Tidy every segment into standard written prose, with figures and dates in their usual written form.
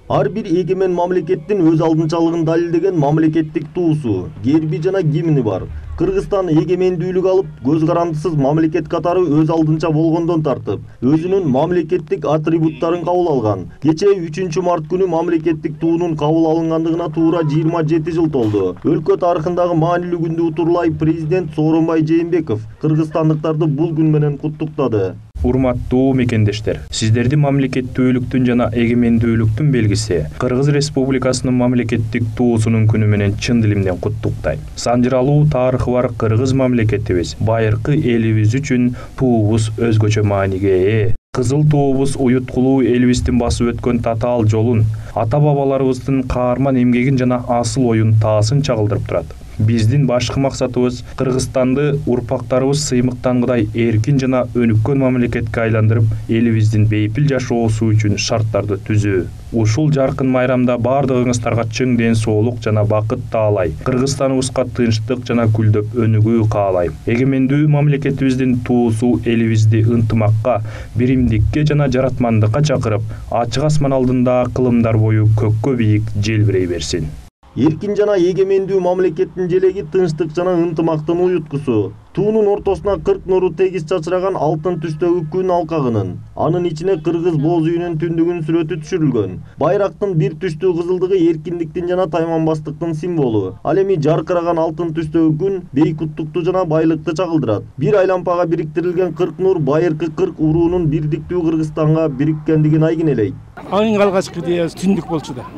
Ар бир эгемен мамлекеттин өз алдынчалыгын далилдеген мамлекеттик туусу, герби жана гимни бар. Кыргызстан эгемендүүлүк алып, көз карандысыз мамлекет катары өз алдынча болгондон тартып, өзүнүн мамлекеттик атрибуттарын кабыл алган. Кечээ 3 март күнү мамлекеттик туунун кабыл алынгандыгына туура 27 жыл толду. Өлкө тарыхындагы маанилүү күндү утурлай президент Сооронбай Жээнбеков кыргызстандыктарды бул күн менен куттуктады. Урматтуу мекендештер, сиздерди мамлекеттүүлүктүн жана эгемендүүлүктүн белгиси Кыргыз Республикасынын мамлекеттик туусунун күнү менен чын дилимден куттуктайм. Санжыралуу тарыхы бар Кыргыз мамлекетибиз, байыркы элибиз үчүн туубуз өзгөчө мааниге ээ. Кызыл туубуз уюткулуу элибиздин басып өткөн татаал жолун, ата-бабаларыбыздын каарман эмгегин жана асыл оюн таасын чагылдырып турат. Биздин башкы максатыбыз Кыргызстанды урпактарыбыз сыймыктангыдай эркин жана өнүккөн мамлекетке айландырып, элибиздин бейпил жашоосу үчүн шарттарды түзүү. Ушул жаркын майрамда бардыгыңыздарга чың ден соолук жана бакыт таалай. Кыргызстаныбызга тынчтык жана гүлдөп өнүгүү каалайм. Эгемендүү мамлекетибиздин туусу элибизди ынтымакка, биримдикке жана жаратмандыкка чакырып, ачык асман алдында кылымдар бою көккө бийик желбирей берсин. Эркин жана эгемендүү мамлекеттин желеги тынчтык жана ынтымактын уюткусу. Туунун ортосуна 40 нуру тегиз чачыраган алтын түстөгү күн алкагынын, анын ичине кыргыз боз үйүнүн түндүгүн сүрөтү түшүрүлгөн. Байрактын бир түстүү кызылдыгы эркиндиктин жана тайманбастыктын символу. Ал эми жаркыраган алтын түстөгү күн бейкуттукту жана байлыкты чагылдырат. Бир айлампага бириктирилген 40 нур байыркы 40 уруунун бирдиктүү Кыргызстанга бириkkендигин айгинелейт. Эң алгачкы идеясы түндүк болчу да.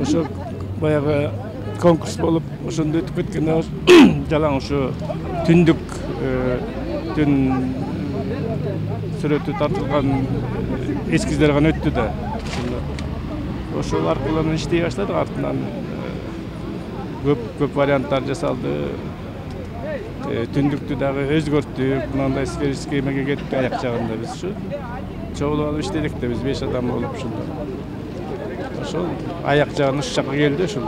Ошо баягы конкурс болуп, ошондо өтүп кеткенде жалаң ушу түндүк түн сүрөтү тартылган эскиздер гана өттү да. Ошол аркылуу иштей баштадык, артынан көп варианттар жасалды. Түндүктү дагы өзгөрттүк, мындай сферический кетти аяк жагында биз ушу. Чогулуп алып иштедик да, биз 5 адам болуп ушунда. Ошол аяк жагын уш жакка келди ушул.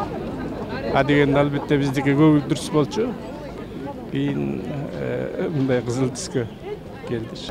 Дегенде албетте биздики көбү дурус болчу. Кийин мындай кызыл түскө келди.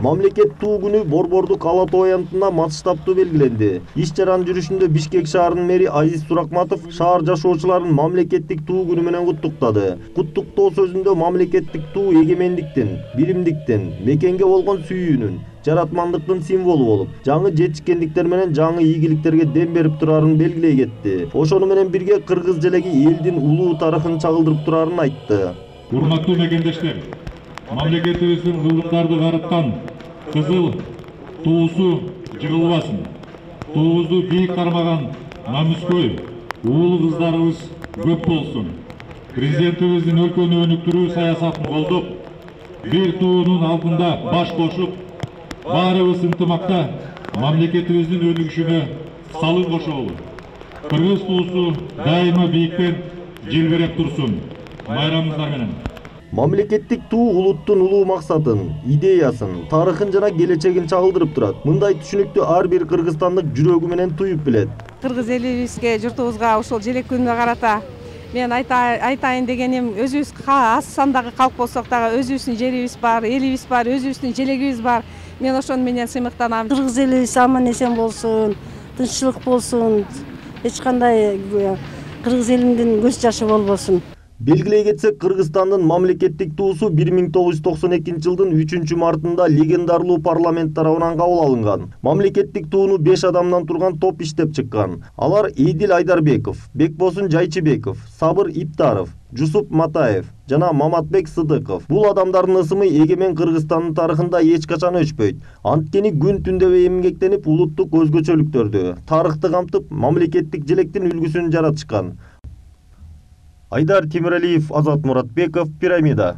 Мамлекет туу күнү Борбордук Ала Тоо аянтында масштабтуу белгиленди. Иш чаранын жүрүшүндө Бишкек шаарынын мэри Азиз Суракматов шаар жашоочуларын мамлекеттик туу күнү менен куттуктады. Куттуктоо сөзүндө мамлекеттик туу эгемендиктин, биримдиктин, мекенге болгон сүйүүнүн, жаратмандыктын символу болуп, жаңы жетишкендиктер менен жаңы ийгиликтерге дем берип турарын белгилей кетти. Ошону менен бирге кыргыз желеги элдин улуу тарыхын чагылдырып турарын айтты. Урматтуу мекендештер, мамлекетибиздин кылдыктарды карыткан кызыл туусу жыгылбасын. Туубузду бийик кармаган намыскөй уул кыздарыбыз көп болсун. Президентибиздин өлкөнү өнүктүрүү саясатын колдоп, бир туунун алдында баш кошуп, баарыбыз ынтымакта мамлекетибиздин өнүгүшүнө салым кошолу. Кыргыз туусу дайыма бийиктен желбиреп турсун. Майрамыңыздар менен. Мамлекеттик туу улуттун улуу максатын, идеясын, тарыхын жана келечегин чагылдырып турат. Мындай түшүнүктү ар бир кыргызстандык жүрөгү менен туюп билет. Кыргыз элибизге, журтубузга ушул желек күнүнө карата мен айтайын дегеним, өзүбүз аз сандагы калк болсок дагы өзүбүздүн жерибиз бар, элибиз бар, өзүбүздүн желегибиз бар. Мен ошону менен сыймыктанам. Кыргыз элибиз аман эсен болсун, тынччылык болсун, эч кандай кыргыз элимдин көз жашы болбосун. Белгилей кетсек, Кыргызстандын мамлекеттик туусу 1992 жылдын 3-мартында легендарлуу парламент тарабынан кабыл алынган. Мамлекеттик тууну 5 адамдан турган топ иштеп чыккан. Алар Эдил Айдарбеков, Бекбосун Жайчыбеков, Сабыр Иптаров, Жусуп Матаев жана Маматбек Сыдыков. Бул адамдардын ысымы эгемен Кыргызстандын тарыхында эч качан өчпөйт. Анткени күн түндөбөй эмгектенип, улуттук өзгөчөлүктөрдү, тарыхты камтып, мамлекеттик желектин үлгүсүн жаратышкан. Айдар Темиралиев, Азат Муратбеков, Пирамида.